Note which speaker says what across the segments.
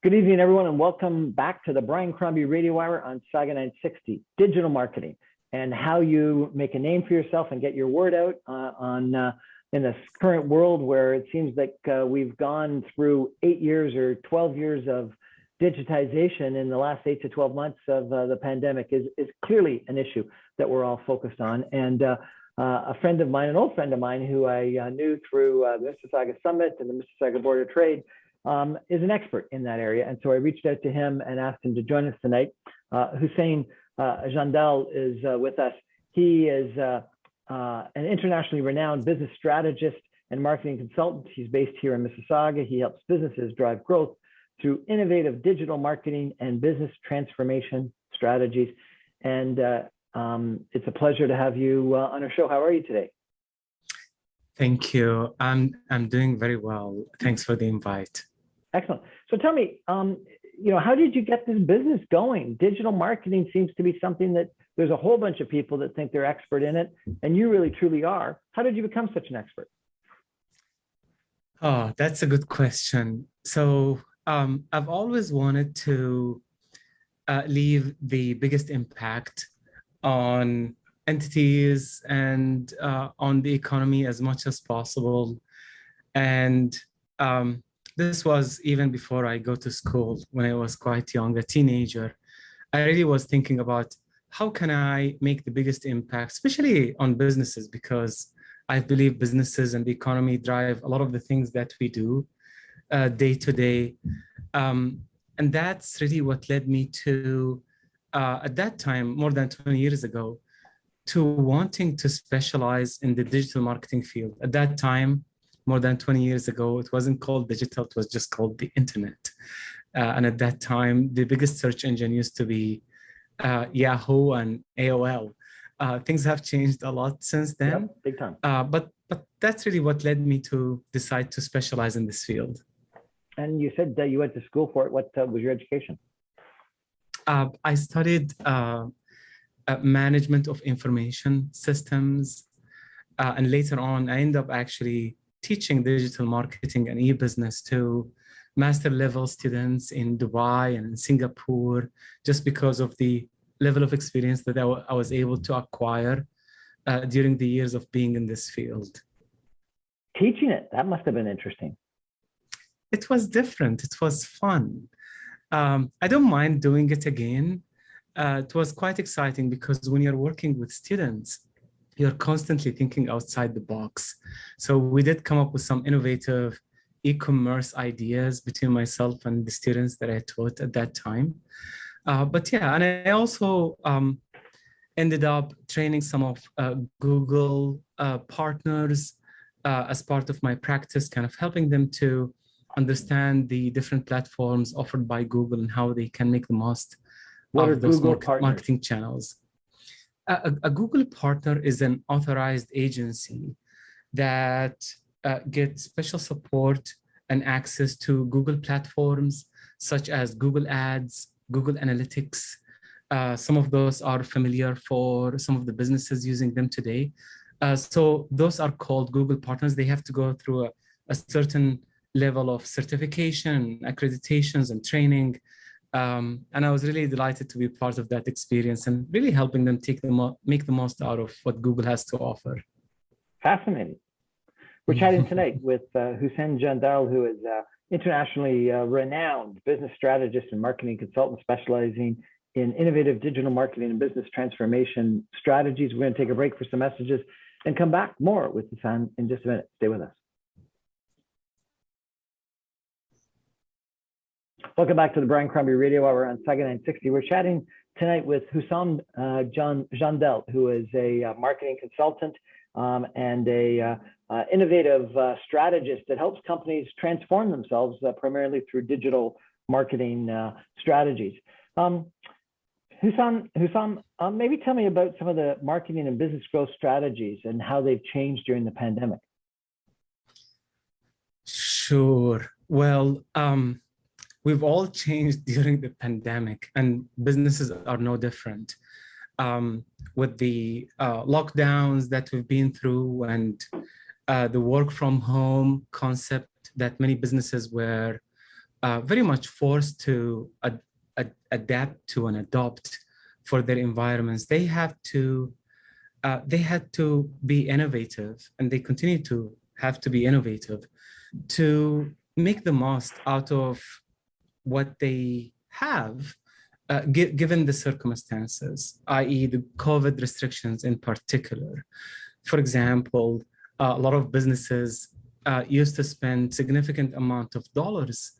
Speaker 1: Good evening, everyone, and welcome back to the Brian Crombie Radio Hour on Saga 960, digital marketing, and how you make a name for yourself and get your word out in this current world where it seems like we've gone through 8 years or 12 years of digitization in the last 8 to 12 months of the pandemic is clearly an issue that we're all focused on. And a friend of mine, an old friend of mine who I knew through the Mississauga Summit and the Mississauga Board of Trade, is an expert in that area. And so I reached out to him and asked him to join us tonight. Husam Jandal is with us. He is an internationally renowned business strategist and marketing consultant. He's based here in Mississauga. He helps businesses drive growth through innovative digital marketing and business transformation strategies. And it's a pleasure to have you on our show. How are you today?
Speaker 2: Thank you. I'm doing very well. Thanks for the invite.
Speaker 1: Excellent. So tell me, how did you get this business going? Digital marketing seems to be something that there's a whole bunch of people that think they're expert in it, and you really truly are. How did you become such an expert?
Speaker 2: Oh, that's a good question. So I've always wanted to leave the biggest impact on entities and on the economy as much as possible. And this was even before I go to school, when I was quite young, a teenager. I really was thinking about how can I make the biggest impact, especially on businesses, because I believe businesses and the economy drive a lot of the things that we do day to day. And that's really what led me to, at that time, more than 20 years ago, to wanting to specialize in the digital marketing field. At that time, more than 20 years ago, it wasn't called digital, it was just called the internet. And at that time, the biggest search engine used to be Yahoo and AOL. Things have changed a lot since then.
Speaker 1: Yep, big time.
Speaker 2: But that's really what led me to decide to specialize in this field.
Speaker 1: And you said that you went to school for it. What was your education?
Speaker 2: I studied management of information systems. And later on, I ended up actually teaching digital marketing and e-business to master level students in Dubai and in Singapore, just because of the level of experience that I was able to acquire during the years of being in this field.
Speaker 1: Teaching it, that must have been interesting.
Speaker 2: It was different. It was fun. I don't mind doing it again. It was quite exciting because when you're working with students, you're constantly thinking outside the box. So we did come up with some innovative e-commerce ideas between myself and the students that I taught at that time. But yeah, and I also ended up training some of Google partners as part of my practice, kind of helping them to understand the different platforms offered by Google and how they can make the most of those marketing channels. A Google partner is an authorized agency that gets special support and access to Google platforms such as Google Ads, Google Analytics. Some of those are familiar for some of the businesses using them today. So those are called Google partners. They have to go through a certain level of certification, accreditations, and training. And I was really delighted to be part of that experience and really helping them make the most out of what Google has to offer.
Speaker 1: Fascinating. We're chatting tonight with Husam Jandal, who is internationally renowned business strategist and marketing consultant specializing in innovative digital marketing and business transformation strategies. We're going to take a break for some messages and come back more with Husam in just a minute. Stay with us. Welcome back to the Brian Crombie Radio Hour on Saga 960. We're chatting tonight with Husam Jandal, who is a marketing consultant and a innovative strategist that helps companies transform themselves primarily through digital marketing strategies. Husam, maybe tell me about some of the marketing and business growth strategies and how they've changed during the pandemic.
Speaker 2: Sure. Well, we've all changed during the pandemic, and businesses are no different. With the lockdowns that we've been through and the work from home concept that many businesses were very much forced to adapt to and adopt for their environments. They had to be innovative, and they continue to have to be innovative to make the most out of what they have, given the circumstances, i.e., the COVID restrictions in particular. For example, a lot of businesses used to spend significant amount of dollars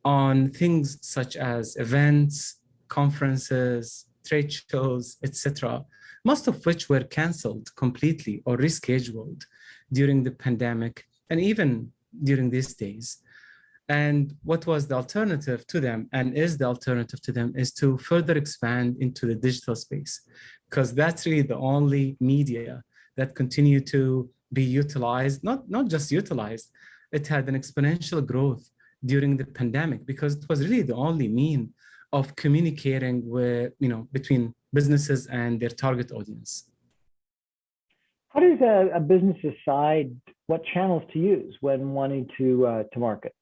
Speaker 2: on things such as events, conferences, trade shows, etc., most of which were canceled completely or rescheduled during the pandemic and even during these days. And what was the alternative to them, and is the alternative to them, is to further expand into the digital space, because that's really the only media that continue to be utilized, not just utilized, it had an exponential growth during the pandemic because it was really the only mean of communicating with, between businesses and their target audience.
Speaker 1: How does a business decide what channels to use when wanting to market?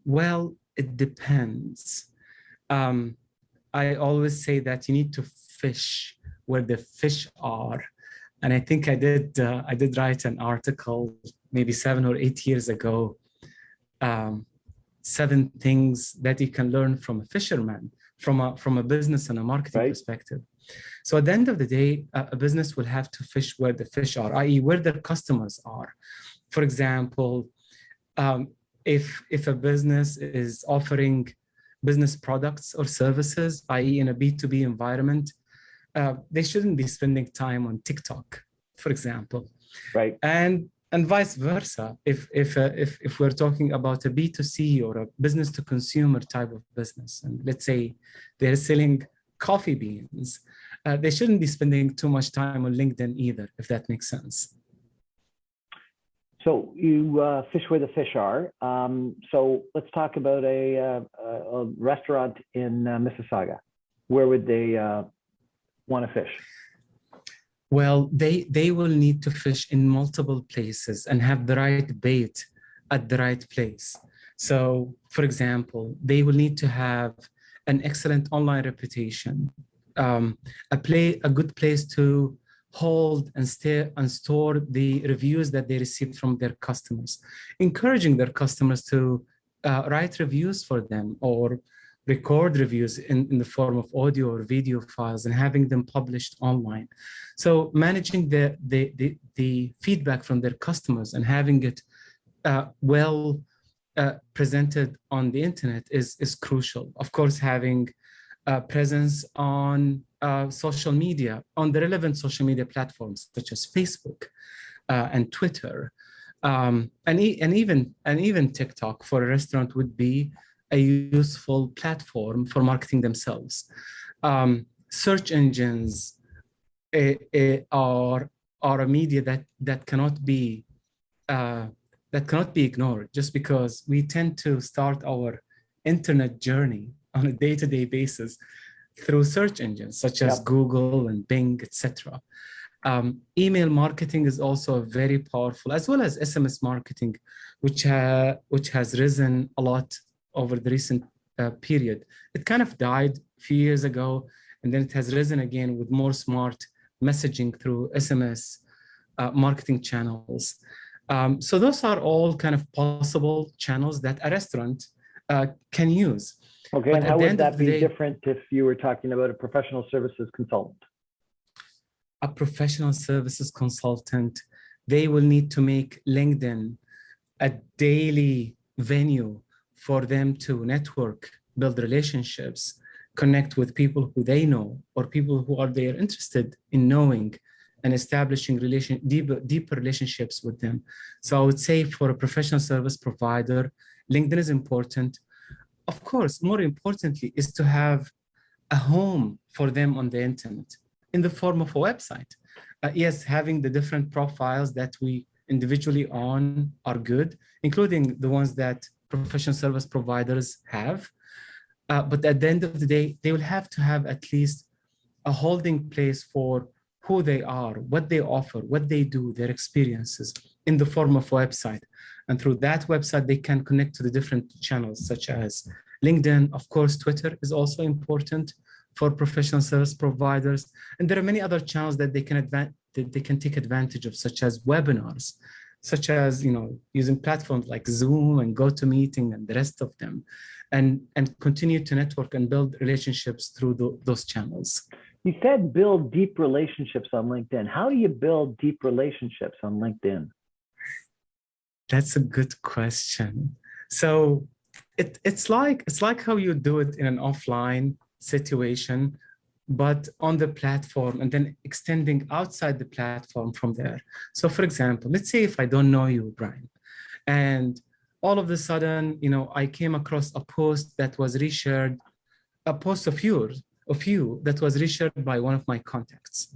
Speaker 2: Well, it depends. I always say that you need to fish where the fish are. And I think I did write an article maybe 7 or 8 years ago, 7 things that you can learn from a fisherman, from a business and a marketing perspective. So at the end of the day, a business will have to fish where the fish are, i.e. where their customers are. For example, if a business is offering business products or services, i.e. in a B2B environment, they shouldn't be spending time on TikTok, for example.
Speaker 1: Right.
Speaker 2: And vice versa. If we're talking about a B2C or a business to consumer type of business, and let's say they're selling coffee beans, they shouldn't be spending too much time on LinkedIn either, if that makes sense.
Speaker 1: So you fish where the fish are. So let's talk about a restaurant in Mississauga. Where would they want to fish?
Speaker 2: Well, they will need to fish in multiple places and have the right bait at the right place. So, for example, they will need to have an excellent online reputation, a good place to hold and store the reviews that they receive from their customers, encouraging their customers to write reviews for them or record reviews in the form of audio or video files and having them published online. So managing the feedback from their customers and having it well presented on the internet is crucial. Of course, having presence on social media, on the relevant social media platforms such as Facebook and Twitter, and even TikTok for a restaurant would be a useful platform for marketing themselves. Search engines are a media that cannot be ignored, just because we tend to start our internet journey on a day-to-day basis through search engines such as Google and Bing, etc. Email marketing is also very powerful, as well as SMS marketing, which has risen a lot over the recent period. It kind of died a few years ago, and then it has risen again with more smart messaging through SMS marketing channels. So those are all kind of possible channels that a restaurant can use.
Speaker 1: Okay, and how would that be different if you were talking about a professional services consultant?
Speaker 2: A professional services consultant, they will need to make LinkedIn a daily venue for them to network, build relationships, connect with people who they know or people who are they are interested in knowing and establishing deeper relationships with them. So I would say for a professional service provider, LinkedIn is important. Of course, more importantly, is to have a home for them on the internet in the form of a website. Yes, having the different profiles that we individually own are good, including the ones that professional service providers have. But at the end of the day, they will have to have at least a holding place for who they are, what they offer, what they do, their experiences in the form of a website. And through that website, they can connect to the different channels, such as LinkedIn. Of course, Twitter is also important for professional service providers. And there are many other channels that they can take advantage of, such as webinars, such as using platforms like Zoom and GoToMeeting and the rest of them, and continue to network and build relationships through those channels.
Speaker 1: You said build deep relationships on LinkedIn. How do you build deep relationships on LinkedIn?
Speaker 2: That's a good question. So it's like how you do it in an offline situation, but on the platform, and then extending outside the platform from there. So for example, let's say if I don't know you, Brian, and all of a sudden, I came across a post that was reshared, a post of you that was reshared by one of my contacts.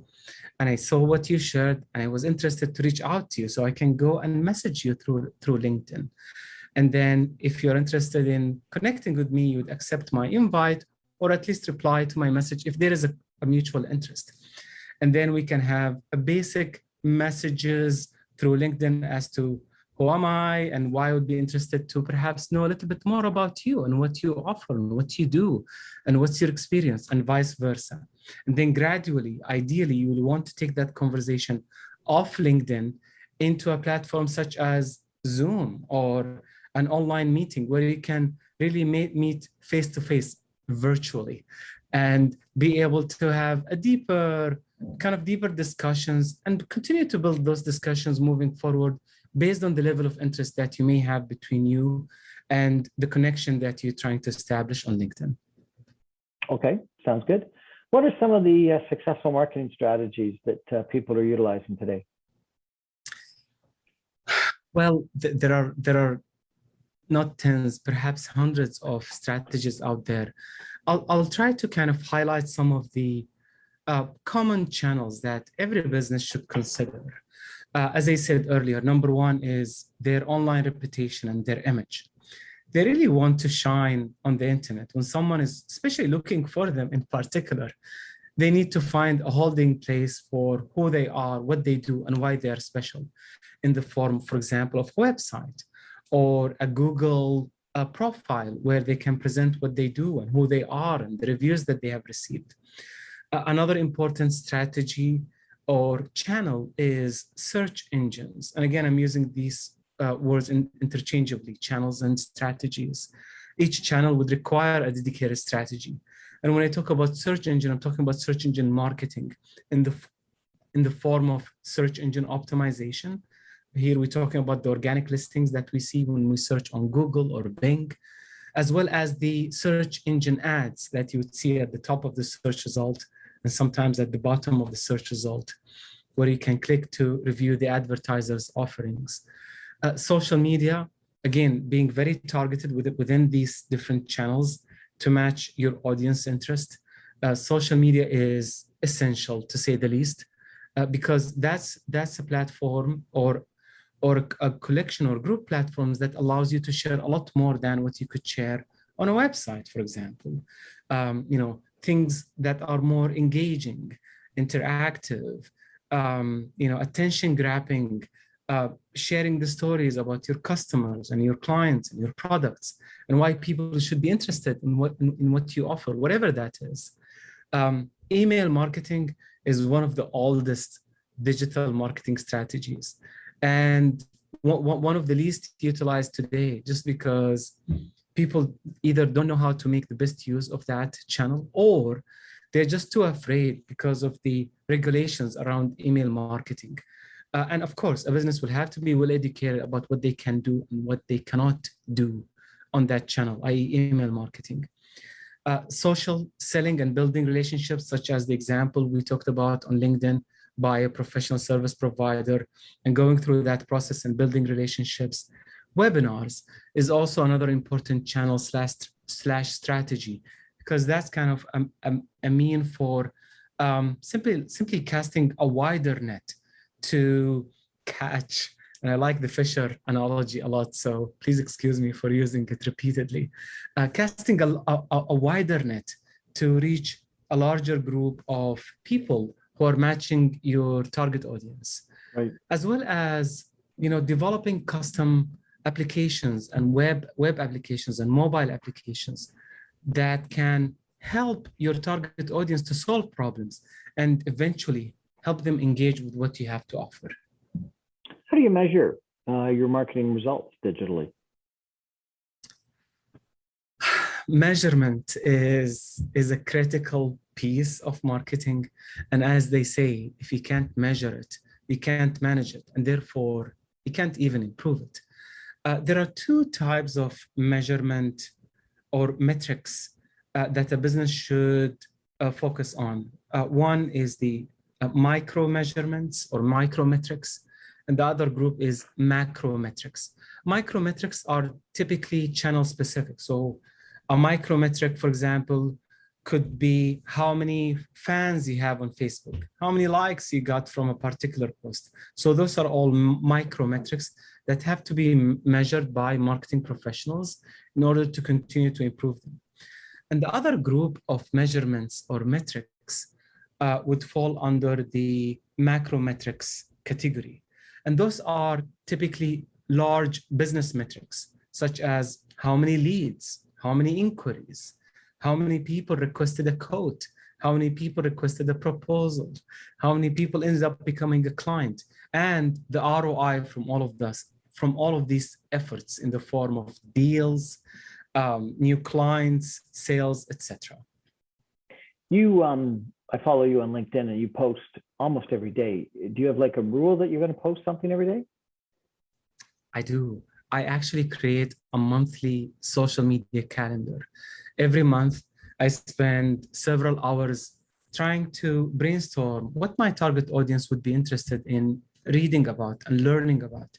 Speaker 2: And I saw what you shared, and I was interested to reach out to you, so I can go and message you through LinkedIn. And then if you're interested in connecting with me, you would accept my invite, or at least reply to my message if there is a mutual interest. And then we can have a basic messages through LinkedIn as to who am I and why I would be interested to perhaps know a little bit more about you and what you offer and what you do and what's your experience, and vice versa. And then gradually, ideally, you will want to take that conversation off LinkedIn into a platform such as Zoom or an online meeting where you can really meet face-to-face virtually and be able to have a deeper discussions and continue to build those discussions moving forward based on the level of interest that you may have between you and the connection that you're trying to establish on LinkedIn.
Speaker 1: Okay, sounds good. What are some of the successful marketing strategies that people are utilizing today?
Speaker 2: Well, there are not tens, perhaps hundreds of strategies out there. I'll try to kind of highlight some of the common channels that every business should consider. As I said earlier, number one is their online reputation and their image. They really want to shine on the internet. When someone is especially looking for them in particular, they need to find a holding place for who they are, what they do, and why they are special in the form, for example, of a website or a Google profile where they can present what they do and who they are and the reviews that they have received. Another important strategy or channel is search engines. And again, I'm using these words interchangeably, channels and strategies. Each channel would require a dedicated strategy. And when I talk about search engine, I'm talking about search engine marketing in the form of search engine optimization. Here we're talking about the organic listings that we see when we search on Google or Bing, as well as the search engine ads that you would see at the top of the search result and sometimes at the bottom of the search result, where you can click to review the advertiser's offerings. Social media, again, being very targeted within these different channels to match your audience interest. Social media is essential, to say the least, because that's a platform or a collection or group platforms that allows you to share a lot more than what you could share on a website, for example. Things that are more engaging, interactive, attention grabbing, sharing the stories about your customers and your clients and your products and why people should be interested in what you offer, whatever that is. Email marketing is one of the oldest digital marketing strategies and one of the least utilized today, just because people either don't know how to make the best use of that channel, or they're just too afraid because of the regulations around email marketing. And of course, a business will have to be well educated about what they can do and what they cannot do on that channel, i.e. email marketing. Social selling and building relationships, such as the example we talked about on LinkedIn by a professional service provider, and going through that process and building relationships. Webinars is also another important channel slash strategy, because that's kind of a mean for simply casting a wider net to catch. And I like the Fisher analogy a lot, so please excuse me for using it repeatedly. Casting a wider net to reach a larger group of people who are matching your target audience, right? As well as developing custom applications and web applications and mobile applications that can help your target audience to solve problems and eventually help them engage with what you have to offer.
Speaker 1: How do you measure your marketing results digitally?
Speaker 2: Measurement is a critical piece of marketing. And as they say, if you can't measure it, you can't manage it. And therefore, you can't even improve it. There are two types of measurement or metrics that a business should focus on. One is the micro measurements or micrometrics, and the other group is macro metrics. Micrometrics are typically channel specific. So a micrometric, for example, could be how many fans you have on Facebook, how many likes you got from a particular post. So those are all micrometrics that have to be measured by marketing professionals in order to continue to improve them. And the other group of measurements or metrics would fall under the macrometrics category. And those are typically large business metrics, such as how many leads, how many inquiries, how many people requested a quote, how many people requested a proposal, how many people ended up becoming a client, and the ROI from all of this, from all of these efforts in the form of deals, new clients, sales, etc.
Speaker 1: I follow you on LinkedIn and you post almost every day. Do you have like a rule that you're going to post something every day?
Speaker 2: I do. I actually create a monthly social media calendar. Every month, I spend several hours trying to brainstorm what my target audience would be interested in reading about and learning about.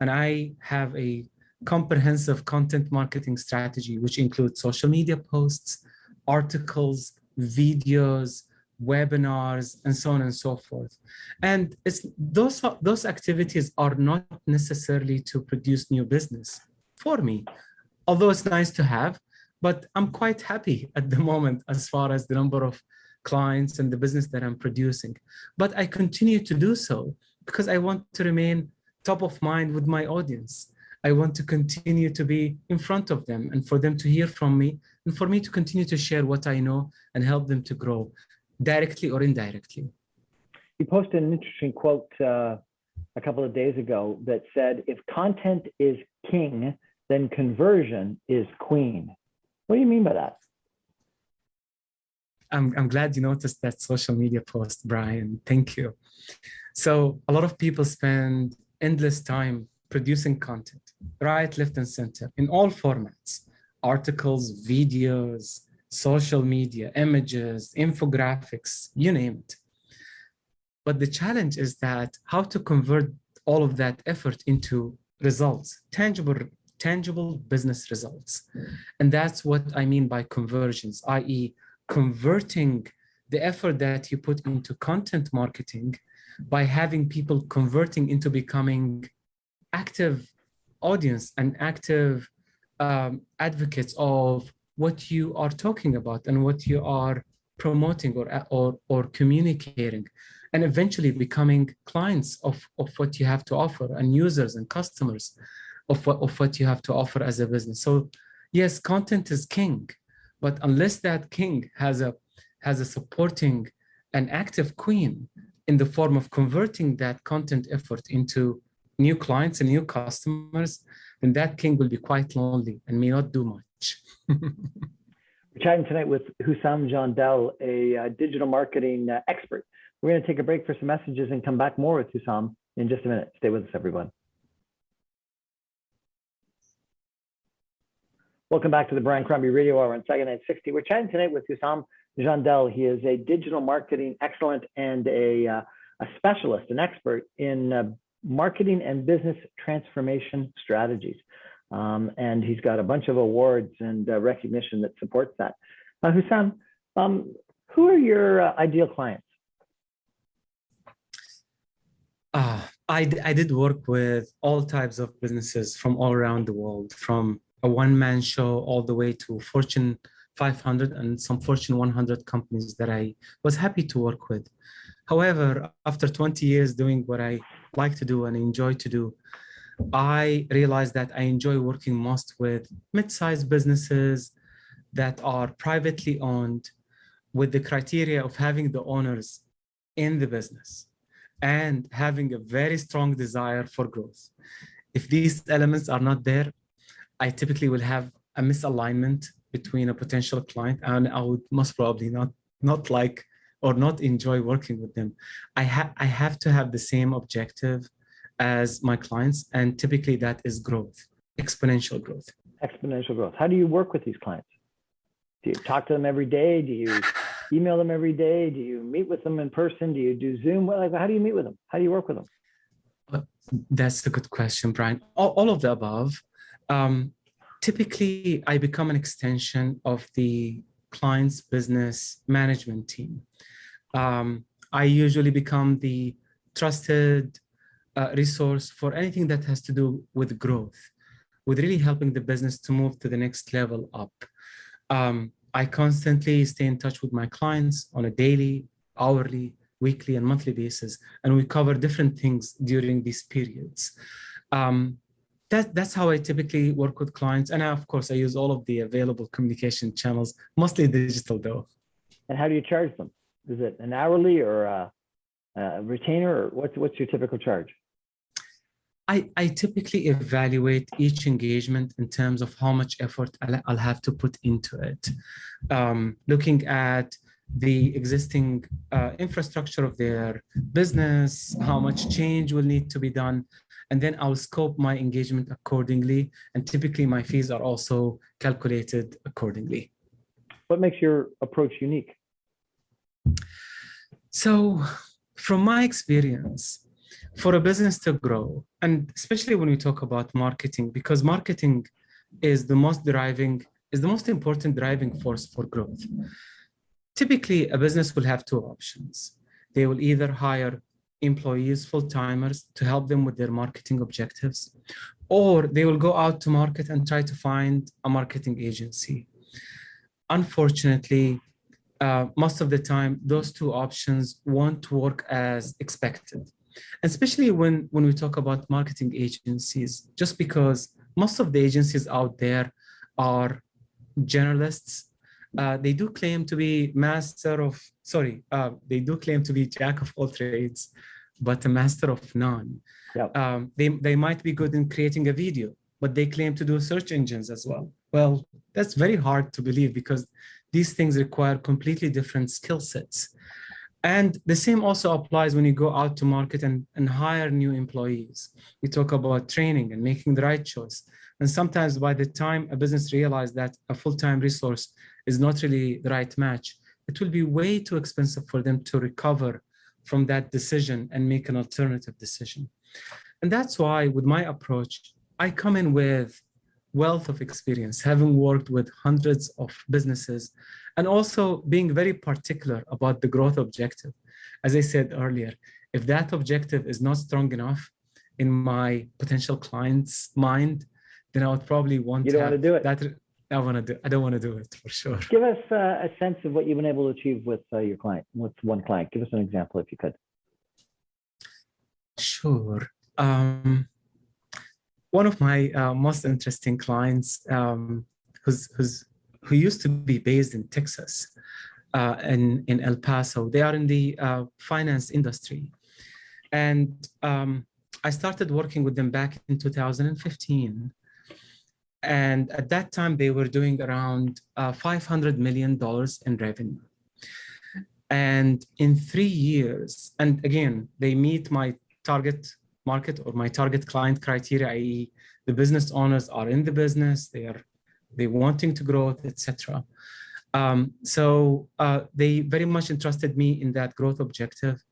Speaker 2: And I have a comprehensive content marketing strategy, which includes social media posts, articles, videos, webinars, and so on and so forth. And those activities are not necessarily to produce new business for me, although it's nice to have, but I'm quite happy at the moment as far as the number of clients and the business that I'm producing. But I continue to do so because I want to remain top of mind with my audience. I want to continue to be in front of them and for them to hear from me and for me to continue to share what I know and help them to grow directly or indirectly.
Speaker 1: You posted an interesting quote a couple of days ago that said, if content is king, then conversion is queen. What do you mean by that?
Speaker 2: I'm glad you noticed that social media post, Brian. Thank you. So a lot of people spend endless time producing content, right, left, and center in all formats, articles, videos, social media, images, infographics, you name it. But the challenge is that how to convert all of that effort into results, tangible business results. And that's what I mean by conversions, i.e. converting the effort that you put into content marketing by having people converting into becoming active audience and active advocates of what you are talking about and what you are promoting or communicating, and eventually becoming clients of what you have to offer and users and customers of what you have to offer as a business. So yes, content is king, but unless that king has a supporting and active queen in the form of converting that content effort into new clients and new customers, then that king will be quite lonely and may not do much.
Speaker 1: We're chatting tonight with Husam Jandal, a digital marketing expert. We're going to take a break for some messages and come back more with Husam in just a minute. Stay with us, everyone. Welcome back to the Brian Crombie Radio Hour on Saga 960. We're chatting tonight with Husam Jandal. He is a digital marketing excellent and a specialist, an expert in marketing and business transformation strategies. And he's got a bunch of awards and recognition that supports that. Husam, who are your ideal clients?
Speaker 2: I did work with all types of businesses from all around the world, from a one-man show all the way to Fortune 500 and some Fortune 100 companies that I was happy to work with. However, after 20 years doing what I like to do and enjoy to do, I realized that I enjoy working most with mid-sized businesses that are privately owned with the criteria of having the owners in the business and having a very strong desire for growth. If these elements are not there, I typically will have a misalignment between a potential client, and I would most probably not like or not enjoy working with them. I have to have the same objective as my clients, and typically that is growth, exponential growth.
Speaker 1: Exponential growth. How do you work with these clients? Do you talk to them every day? Do you email them every day? Do you meet with them in person? Do you do Zoom? How do you meet with them? How do you work with them?
Speaker 2: That's a good question, Brian. All of the above. Typically, I become an extension of the client's business management team. I usually become the trusted resource for anything that has to do with growth, with really helping the business to move to the next level up. I constantly stay in touch with my clients on a daily, hourly, weekly, and monthly basis, and we cover different things during these periods. That's how I typically work with clients. And of course, I use all of the available communication channels, mostly digital though.
Speaker 1: And how do you charge them? Is it an hourly or a retainer, or what's your typical charge?
Speaker 2: I typically evaluate each engagement in terms of how much effort I'll have to put into it. Looking at the existing infrastructure of their business, how much change will need to be done, and then I'll scope my engagement accordingly. And typically my fees are also calculated accordingly.
Speaker 1: What makes your approach unique?
Speaker 2: So from my experience, for a business to grow, and especially when we talk about marketing, because marketing is the most important driving force for growth. Typically, a business will have two options. They will either hire employees, full-timers, to help them with their marketing objectives, or they will go out to market and try to find a marketing agency. Unfortunately, most of the time, those two options won't work as expected. Especially when we talk about marketing agencies, just because most of the agencies out there are generalists. They do claim to be they do claim to be jack of all trades, but a master of none.
Speaker 1: Yep.
Speaker 2: They might be good in creating a video, but they claim to do search engines as well. Well, that's very hard to believe because these things require completely different skill sets. And the same also applies when you go out to market and hire new employees. We talk about training and making the right choice. And sometimes by the time a business realizes that a full-time resource is not really the right match, it will be way too expensive for them to recover from that decision and make an alternative decision. And that's why with my approach, I come in with wealth of experience, having worked with hundreds of businesses, and also being very particular about the growth objective. As I said earlier, if that objective is not strong enough in my potential client's mind, then I would probably want
Speaker 1: you don't want to do it.
Speaker 2: I don't want to do it for sure.
Speaker 1: Give us a sense of what you've been able to achieve with your client, with one client. Give us an example if you could.
Speaker 2: Sure. One of my most interesting clients, who used to be based in Texas, in El Paso. They are in the finance industry. And I started working with them back in 2015. And at that time, they were doing around $500 million in revenue. And in 3 years, and again, they meet my target market or my target client criteria, i.e. the business owners are in the business, they're wanting to grow, etc. So they very much entrusted me in that growth objective.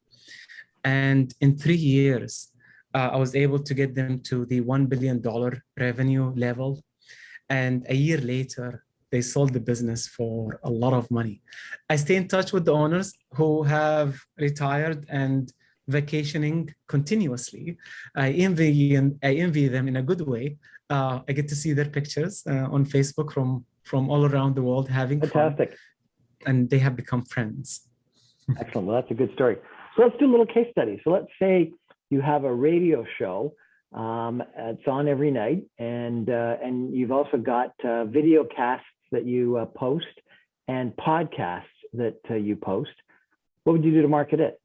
Speaker 2: And in 3 years, I was able to get them to the $1 billion revenue level. And a year later, they sold the business for a lot of money. I stay in touch with the owners who have retired and vacationing continuously. I envy them in a good way. I get to see their pictures on Facebook from all around the world having
Speaker 1: Fantastic.
Speaker 2: fun, and they have become friends.
Speaker 1: Excellent. Well, that's a good story. So let's do a little case study. So let's say you have a radio show It's on every night, and you've also got video casts that you post and podcasts that you post. What would you do to market it?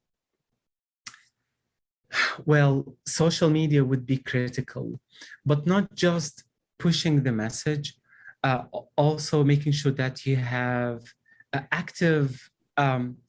Speaker 2: Well, social media would be critical, but not just pushing the message, also making sure that you have active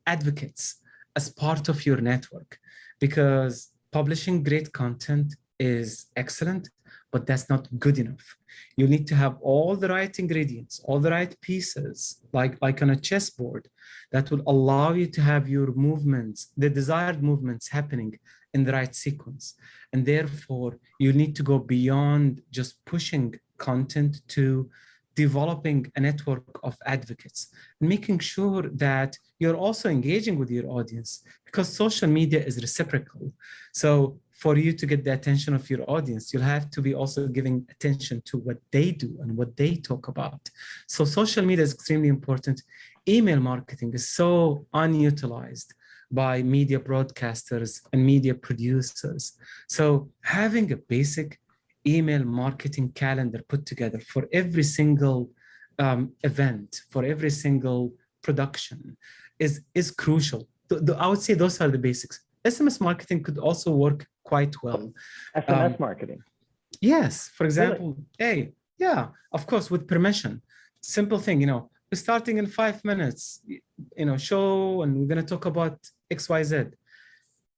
Speaker 2: advocates as part of your network, because publishing great content is excellent, but that's not good enough. You need to have all the right ingredients, all the right pieces, like on a chessboard, that will allow you to have your movements, the desired movements happening in the right sequence. And therefore, you need to go beyond just pushing content to developing a network of advocates and making sure that you're also engaging with your audience, because social media is reciprocal. So for you to get the attention of your audience, you'll have to be also giving attention to what they do and what they talk about. So social media is extremely important. Email marketing is so unutilized by media broadcasters and media producers. So having a basic email marketing calendar put together for every single event, for every single production is crucial. I would say those are the basics. SMS marketing could also work quite well.
Speaker 1: SMS marketing?
Speaker 2: Yes. For example,
Speaker 1: really?
Speaker 2: hey, yeah, of course, with permission. Simple thing, we're starting in 5 minutes, show, and we're going to talk about XYZ.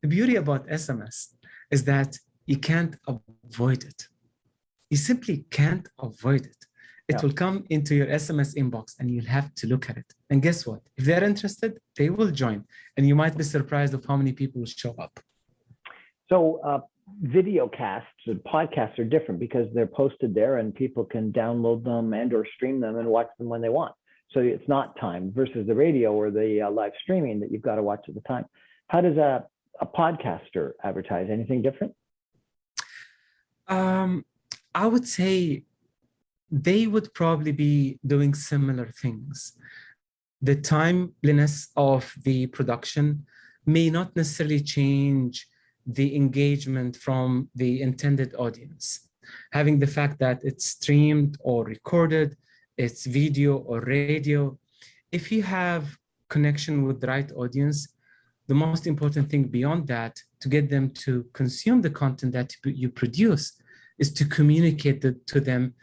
Speaker 2: The beauty about SMS is that you can't avoid it. You simply can't avoid it. It will come into your SMS inbox and you'll have to look at it. And guess what? If they're interested, they will join. And you might be surprised of how many people will show up.
Speaker 1: So video casts and podcasts are different because they're posted there and people can download them and or stream them and watch them when they want. So it's not timed versus the radio or the live streaming that you've got to watch at the time. How does a podcaster advertise? Anything different?
Speaker 2: I would say they would probably be doing similar things. The timeliness of the production may not necessarily change the engagement from the intended audience. Having the fact that it's streamed or recorded, it's video or radio, if you have connection with the right audience, the most important thing beyond that, to get them to consume the content that you produce, is to communicate to them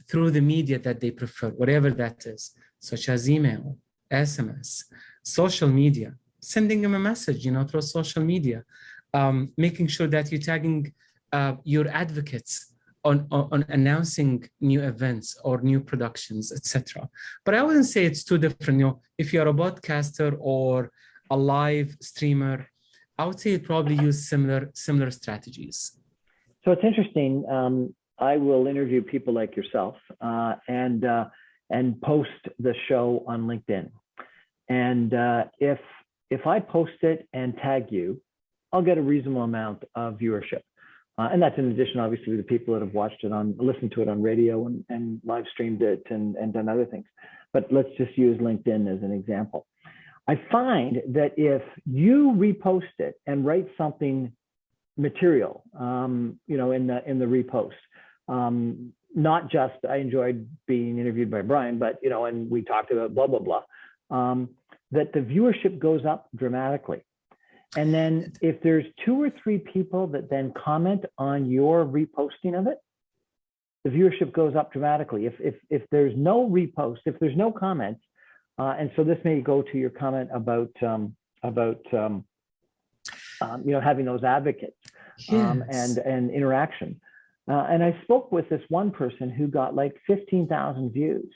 Speaker 2: through the media that they prefer, whatever that is, such as email, SMS, social media, sending them a message, through social media, making sure that you're tagging your advocates on announcing new events or new productions, etc. But I wouldn't say it's too different. If you're a podcaster or a live streamer, I would say you probably use similar strategies.
Speaker 1: So it's interesting. I will interview people like yourself and post the show on LinkedIn. And if I post it and tag you, I'll get a reasonable amount of viewership. And that's in addition, obviously, to the people that have watched it listened to it on radio and live streamed it and done other things. But let's just use LinkedIn as an example. I find that if you repost it and write something material, in the repost, not just I enjoyed being interviewed by Brian, but and we talked about blah blah blah, that the viewership goes up dramatically. And then if there's 2 or 3 people that then comment on your reposting of it, the viewership goes up dramatically. If there's no repost, if there's no comments, and so this may go to your comment about having those advocates,
Speaker 2: yes.
Speaker 1: and interaction. And I spoke with this one person who got like 15,000 views,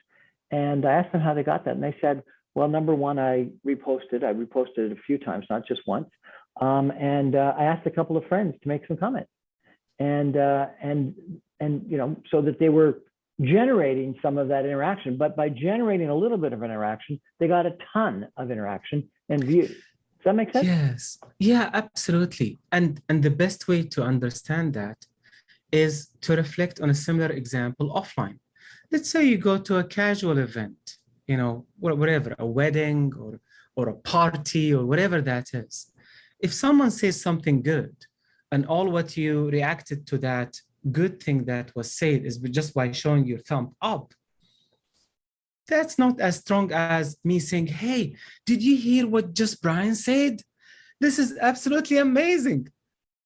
Speaker 1: and I asked them how they got that, and they said, well, number one, I reposted it a few times, not just once. And I asked a couple of friends to make some comments, and so that they were generating some of that interaction. But by generating a little bit of interaction, they got a ton of interaction and views. Does that make sense?
Speaker 2: Yes. Yeah, absolutely. And the best way to understand that is to reflect on a similar example offline. Let's say you go to a casual event, whatever, a wedding or a party or whatever that is. If someone says something good, and all what you reacted to that good thing that was said is just by showing your thumb up, that's not as strong as me saying, hey, did you hear what just Brian said? This is absolutely amazing.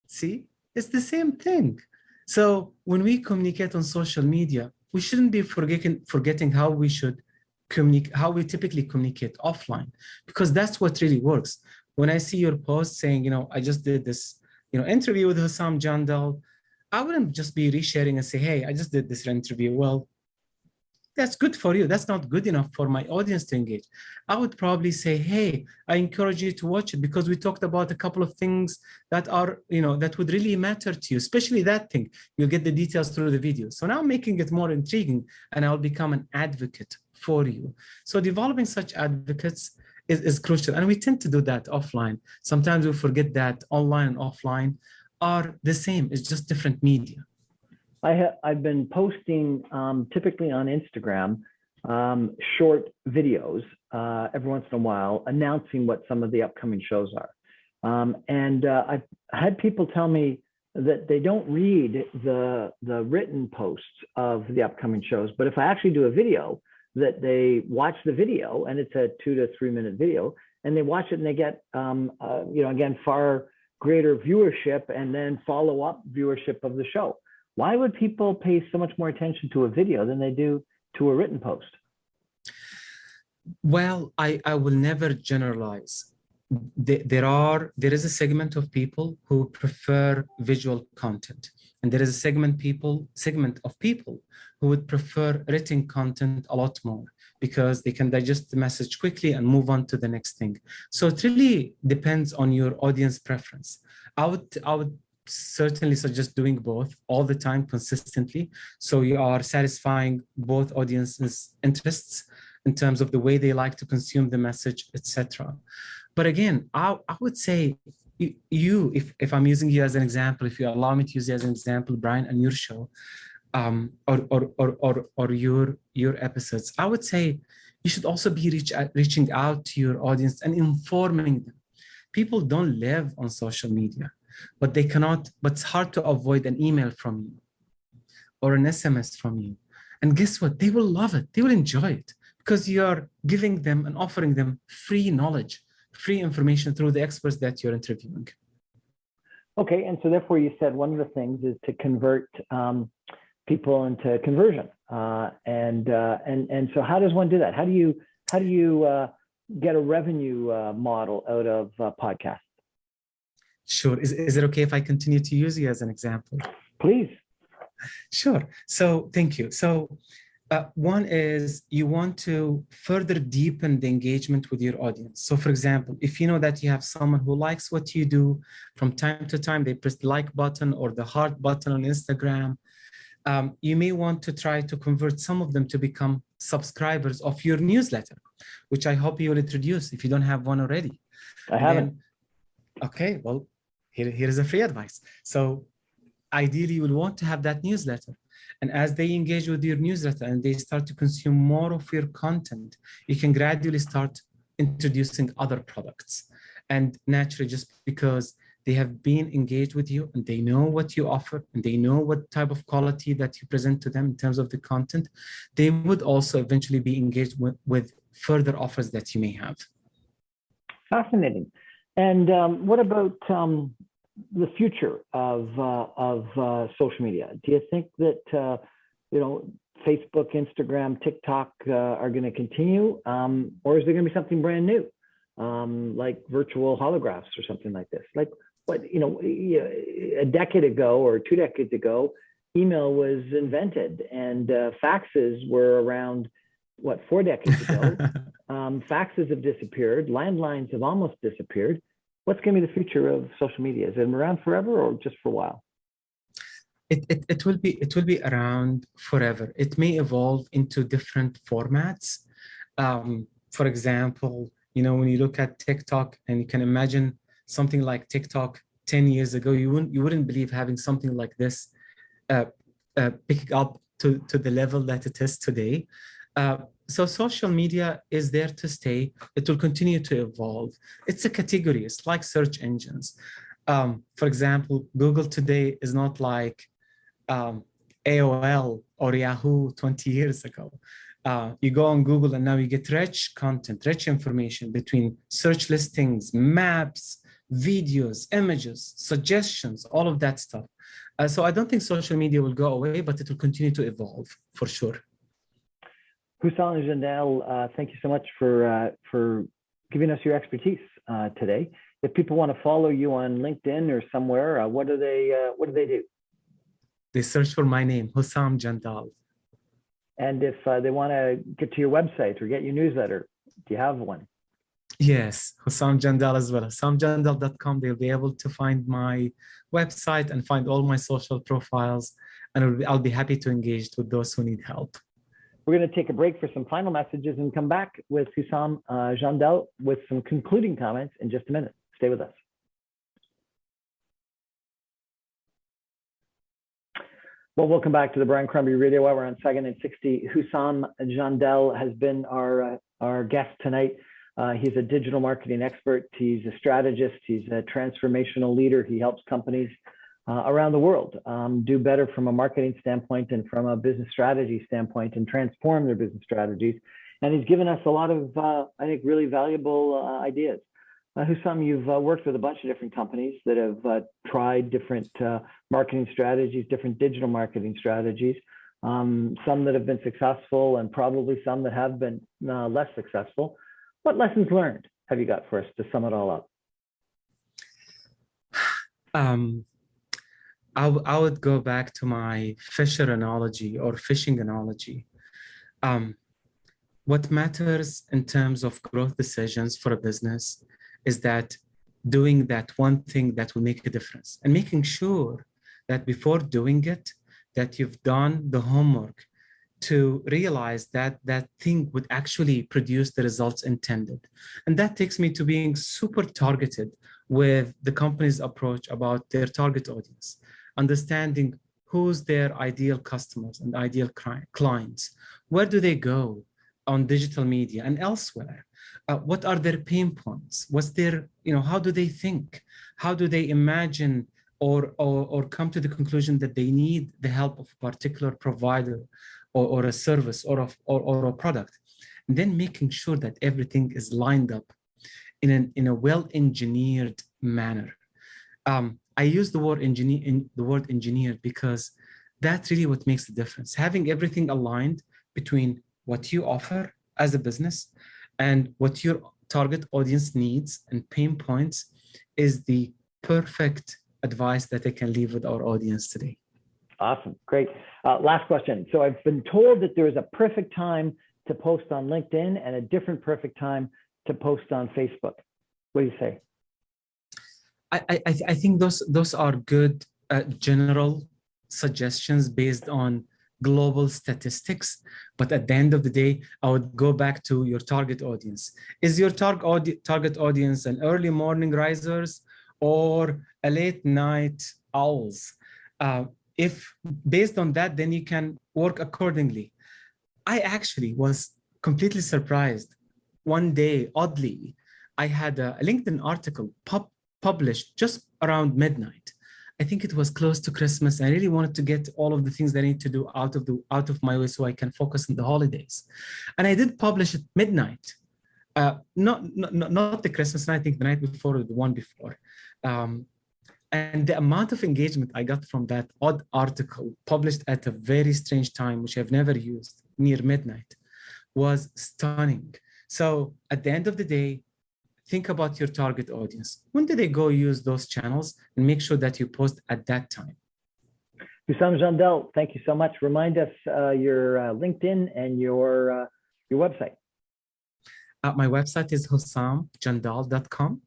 Speaker 2: See, it's the same thing. So when we communicate on social media, we shouldn't be forgetting how we should communicate, how we typically communicate offline, because that's what really works. When I see your post saying, I just did this, interview with Husam Jandal, I wouldn't just be resharing and say, hey, I just did this interview. Well, that's good for you. That's not good enough for my audience to engage. I would probably say, hey, I encourage you to watch it because we talked about a couple of things that are, that would really matter to you, especially that thing. You'll get the details through the video. So now I'm making it more intriguing and I'll become an advocate for you. So developing such advocates is crucial. And we tend to do that offline. Sometimes we forget that online and offline are the same. It's just different media.
Speaker 1: I've been posting typically on Instagram short videos every once in a while announcing what some of the upcoming shows are. I've had people tell me that they don't read the written posts of the upcoming shows, but if I actually do a video, that they watch the video, and it's a 2 to 3 minute video, and they watch it and they get again, far greater viewership and then follow up viewership of the show. Why would people pay so much more attention to a video than they do to a written post?
Speaker 2: Well, I will never generalize. There is a segment of people who prefer visual content, and there is a segment of people who would prefer written content a lot more because they can digest the message quickly and move on to the next thing. So it really depends on your audience preference. I would certainly suggest doing both all the time consistently, so you are satisfying both audiences' interests in terms of the way they like to consume the message, etc. But again, I would say if I'm using you as an example, if you allow me to use you as an example, Brian, and your show, or your episodes, I would say you should also be reaching out to your audience and informing them. People don't live on social media, but it's hard to avoid an email from you or an SMS from you. And guess what? They will love it. They will enjoy it because you're giving them and offering them free knowledge, free information through the experts that you're interviewing.
Speaker 1: Okay, and so therefore you said one of the things is to convert people into conversion. And so how does one do that? How do you get a revenue model out of podcasts?
Speaker 2: Sure. Is it okay if I continue to use you as an example?
Speaker 1: Please.
Speaker 2: Sure. So thank you. So one is you want to further deepen the engagement with your audience. So for example, if you know that you have someone who likes what you do, from time to time, they press the like button or the heart button on Instagram, you may want to try to convert some of them to become subscribers of your newsletter, which I hope you will introduce if you don't have one already.
Speaker 1: I haven't.
Speaker 2: Okay, well, here is a free advice. So ideally, you will want to have that newsletter. And as they engage with your newsletter and they start to consume more of your content, you can gradually start introducing other products. And naturally, just because they have been engaged with you and they know what you offer and they know what type of quality that you present to them in terms of the content, they would also eventually be engaged with further offers that you may have.
Speaker 1: Fascinating. And what about the future of social media? Do you think that Facebook, Instagram, TikTok are going to continue, or is there going to be something brand new, like virtual holographs or something like this? Like what a decade ago or 2 decades ago, email was invented, and faxes were around. 4 decades ago? Faxes have disappeared. Landlines have almost disappeared. What's going to be the future of social media? Is it around forever or just for a while?
Speaker 2: It will be around forever. It may evolve into different formats. For example, when you look at TikTok and you can imagine something like TikTok 10 years ago, you wouldn't believe having something like this picking up to the level that it is today. So social media is there to stay. It will continue to evolve. It's a category. It's like search engines. For example, Google today is not like AOL or Yahoo 20 years ago. You go on Google and now you get rich content, rich information between search listings, maps, videos, images, suggestions, all of that stuff. So I don't think social media will go away, but it will continue to evolve for sure.
Speaker 1: Husam Jandal, thank you so much for giving us your expertise today. If people want to follow you on LinkedIn or somewhere, what do they do?
Speaker 2: They search for my name, Husam Jandal.
Speaker 1: And if they want to get to your website or get your newsletter, do you have one?
Speaker 2: Yes, Husam Jandal as well. HusamJandal.com. They'll be able to find my website and find all my social profiles. And I'll be happy to engage with those who need help.
Speaker 1: We're going to take a break for some final messages and come back with Husam Jandal with some concluding comments in just a minute. Stay with us. Well, welcome back to the Brian Crombie Radio Hour on Saga 960. Husam Jandal has been our guest tonight. He's a digital marketing expert. He's a strategist. He's a transformational leader. He helps companies around the world do better from a marketing standpoint and from a business strategy standpoint and transform their business strategies. And he's given us a lot of, I think, really valuable ideas. Husam, you've worked with a bunch of different companies that have tried different marketing strategies, different digital marketing strategies, some that have been successful and probably some that have been less successful. What lessons learned have you got for us to sum it all up?
Speaker 2: I would go back to my fisher analogy or fishing analogy. What matters in terms of growth decisions for a business is that doing that one thing that will make a difference and making sure that before doing it, that you've done the homework to realize that that thing would actually produce the results intended. And that takes me to being super targeted with the company's approach about their target audience, understanding who's their ideal customers and ideal clients. Where do they go on digital media and elsewhere? What are their pain points? What's their, how do they think? How do they imagine or come to the conclusion that they need the help of a particular provider or a service or a product? And then making sure that everything is lined up in a well-engineered manner. I use the word engineered because that's really what makes the difference. Having everything aligned between what you offer as a business and what your target audience needs and pain points is the perfect advice that I can leave with our audience today.
Speaker 1: Awesome. Great. Last question. So I've been told that there is a perfect time to post on LinkedIn and a different perfect time to post on Facebook. What do you say?
Speaker 2: I think those are good general suggestions based on global statistics. But at the end of the day, I would go back to your target audience. Is your target audience an early morning risers or a late night owls? If based on that, then you can work accordingly. I actually was completely surprised. One day, oddly, I had a LinkedIn article published just around midnight. I think it was close to Christmas. I really wanted to get all of the things that I need to do out of my way so I can focus on the holidays. And I did publish at midnight. Not the Christmas night, I think the night before or the one before. And the amount of engagement I got from that odd article published at a very strange time, which I've never used, near midnight, was stunning. So at the end of the day, think about your target audience. When do they go use those channels, and make sure that you post at that time.
Speaker 1: Husam Jandal, thank you so much. Remind us your LinkedIn and your website.
Speaker 2: My website is husamjandal.com.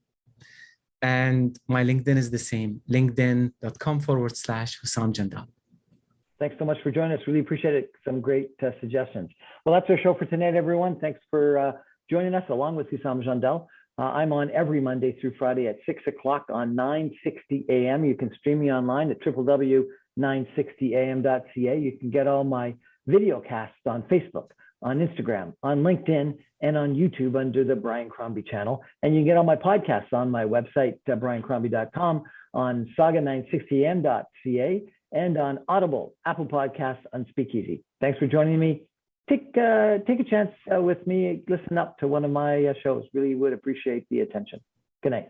Speaker 2: And my LinkedIn is the same, linkedin.com/Husam Jandal.
Speaker 1: Thanks so much for joining us. Really appreciate it. Some great suggestions. Well, that's our show for tonight, everyone. Thanks for joining us along with Husam Jandal. I'm on every Monday through Friday at 6 o'clock on 960 AM. You can stream me online at www.960am.ca. You can get all my video casts on Facebook, on Instagram, on LinkedIn, and on YouTube under the Brian Crombie channel. And you can get all my podcasts on my website, briancrombie.com, on saga960am.ca and on Audible, Apple Podcasts, on Speakeasy. Thanks for joining me. Take a chance with me. Listen up to one of my shows. Really would appreciate the attention. Good night.